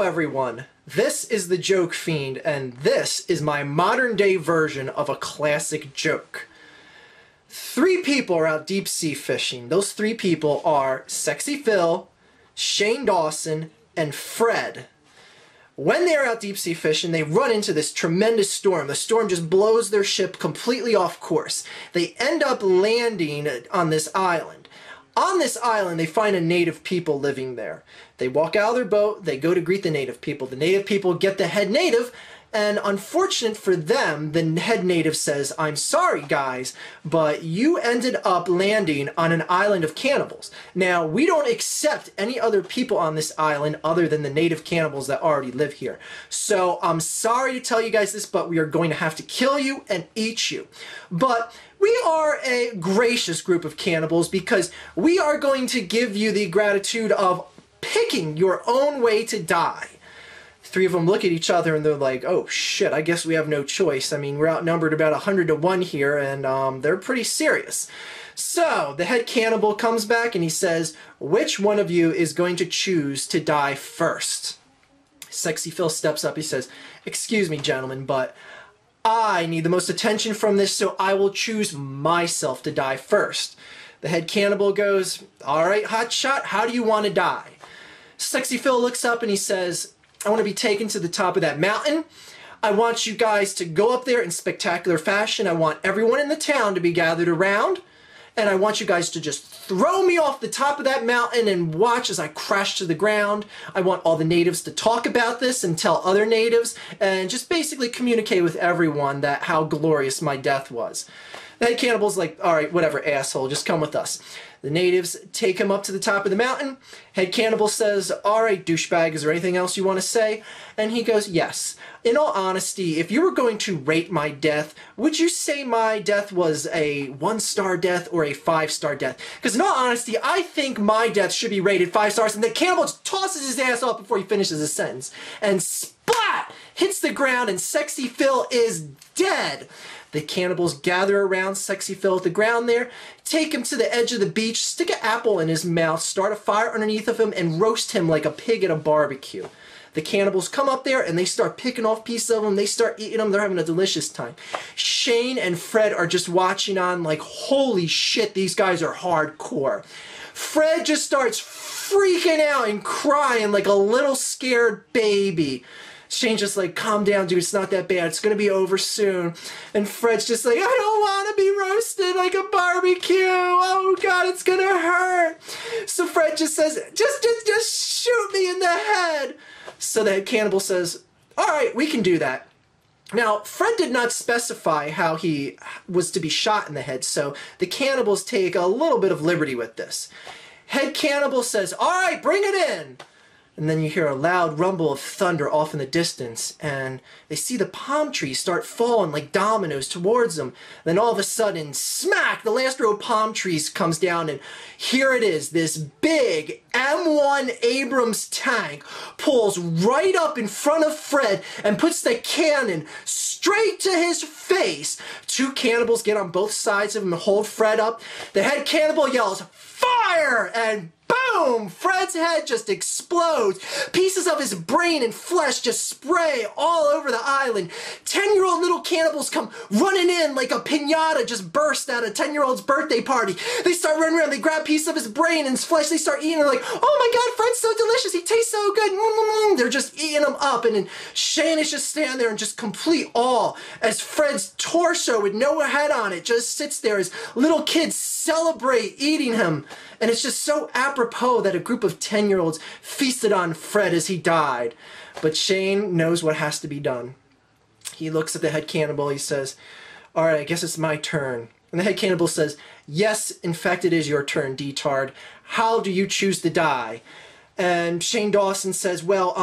Hello everyone, this is the Jokefiend, and this is my modern day version of a classic joke. 3 people are out deep sea fishing. Those 3 people are SxePhil, Shane Dawson, and Fred. When they are out deep sea fishing, they run into this tremendous storm. The storm just blows their ship completely off course. They end up landing on this island. On this island, they find a native people living there. They walk out of their boat, they go to greet the native people. The native people get the head native, and unfortunate for them, the head native says, "I'm sorry guys, but you ended up landing on an island of cannibals. Now, we don't accept any other people on this island other than the native cannibals that already live here. So I'm sorry to tell you guys this, but we are going to have to kill you and eat you. But we are a gracious group of cannibals because we are going to give you the gratitude of picking your own way to die." 3 of them look at each other and they're like, "Oh shit, I guess we have no choice. I mean, we're outnumbered about 100 to 1 here, and they're pretty serious." So the head cannibal comes back and he says, "Which one of you is going to choose to die first?" SxePhil steps up. He says, "Excuse me, gentlemen, but I need the most attention from this, so I will choose myself to die first." The head cannibal goes, "All right, hotshot, how do you want to die?" SxePhil looks up and he says, "I want to be taken to the top of that mountain. I want you guys to go up there in spectacular fashion. I want everyone in the town to be gathered around. And I want you guys to just throw me off the top of that mountain and watch as I crash to the ground. I want all the natives to talk about this and tell other natives and just basically communicate with everyone that how glorious my death was." The head cannibal's like, "All right, whatever, asshole, just come with us." The natives take him up to the top of the mountain. Head cannibal says, "All right, douchebag, is there anything else you want to say?" And he goes, "Yes. In all honesty, if you were going to rate my death, would you say my death was a 1-star death or a 5-star death? Because in all honesty, I think my death should be rated 5 stars." And the cannibal just tosses his ass off before he finishes his sentence. And splat! Hits the ground and SxePhil is dead. The cannibals gather around SxePhil at the ground there, take him to the edge of the beach, stick an apple in his mouth, start a fire underneath of him, and roast him like a pig at a barbecue. The cannibals come up there and they start picking off pieces of them. They start eating them. They're having a delicious time. Shane and Fred are just watching on like, holy shit, these guys are hardcore. Fred just starts freaking out and crying like a little scared baby. Shane's just like, "Calm down, dude, it's not that bad. It's going to be over soon." And Fred's just like, "I don't want to be roasted like a barbecue. Oh, God, it's going to hurt." So Fred just says, just shoot me in the head." So the cannibal says, "All right, we can do that." Now, Fred did not specify how he was to be shot in the head, so the cannibals take a little bit of liberty with this. Head cannibal says, "All right, bring it in." And then you hear a loud rumble of thunder off in the distance, and they see the palm trees start falling like dominoes towards them. Then all of a sudden, smack, the last row of palm trees comes down, and here it is, this big M1 Abrams tank pulls right up in front of Fred and puts the cannon straight to his face. 2 cannibals get on both sides of him and hold Fred up. The head cannibal yells, "Fire!" and boom! Fred's head just explodes. Pieces of his brain and flesh just spray all over the island. 10-year-old little cannibals come running in like a piñata just burst at a 10-year-old's birthday party. They start running around. They grab a piece of his brain and his flesh. They start eating. They're like, "Oh my God, Fred's so delicious. He tastes so good." They're just eating him up. And then Shane is just standing there in just complete awe as Fred's torso with no head on it just sits there as little kids celebrate eating him. And it's just so apropos that a group of 10-year-olds feasted on Fred as he died. But Shane knows what has to be done. He looks at the head cannibal. He says, "All right, I guess it's my turn." And the head cannibal says, "Yes, in fact, it is your turn, D-tard. How do you choose to die?" And Shane Dawson says, "Well,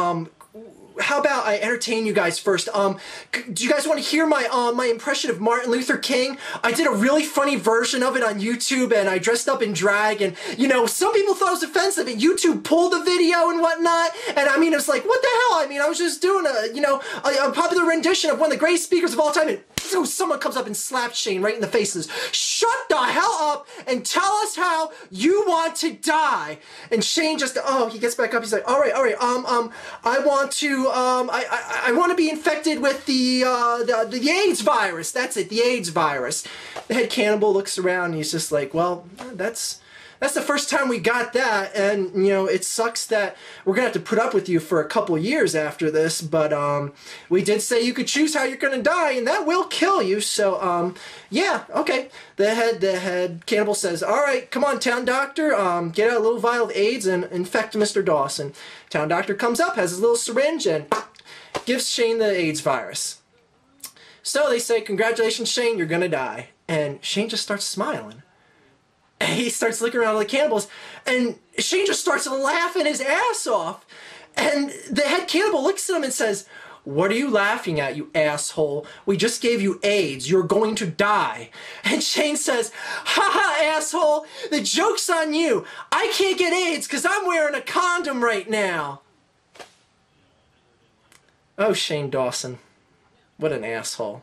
how about I entertain you guys first? Do you guys want to hear my my impression of Martin Luther King? I did a really funny version of it on YouTube, and I dressed up in drag, and you know, some people thought it was offensive, and YouTube pulled the video and whatnot. And I mean, it was like, what the hell? I mean, I was just doing a popular rendition of one of the greatest speakers of all time, and someone comes up and slaps Shane right in the face and says, "Shut the hell up and tell us how you want to die." And Shane just, he gets back up. He's like, all right. I want to, I want to be infected with the AIDS virus. That's it, the AIDS virus. The head cannibal looks around and he's just like, well, that's the first time we got that, and you know, it sucks that we're gonna have to put up with you for a couple years after this, but we did say you could choose how you're gonna die, and that will kill you, so yeah, okay. The head cannibal says, all right, come on, town doctor, get out a little vial of AIDS and infect Mr. Dawson. Town doctor comes up, has his little syringe, and gives Shane the AIDS virus. So they say, congratulations, Shane, you're gonna die. And Shane just starts smiling. And he starts looking around at the cannibals, and Shane just starts laughing his ass off. And the head cannibal looks at him and says, "What are you laughing at, you asshole? We just gave you AIDS. You're going to die." And Shane says, "Ha, asshole, the joke's on you. I can't get AIDS because I'm wearing a condom right now." Oh, Shane Dawson. What an asshole.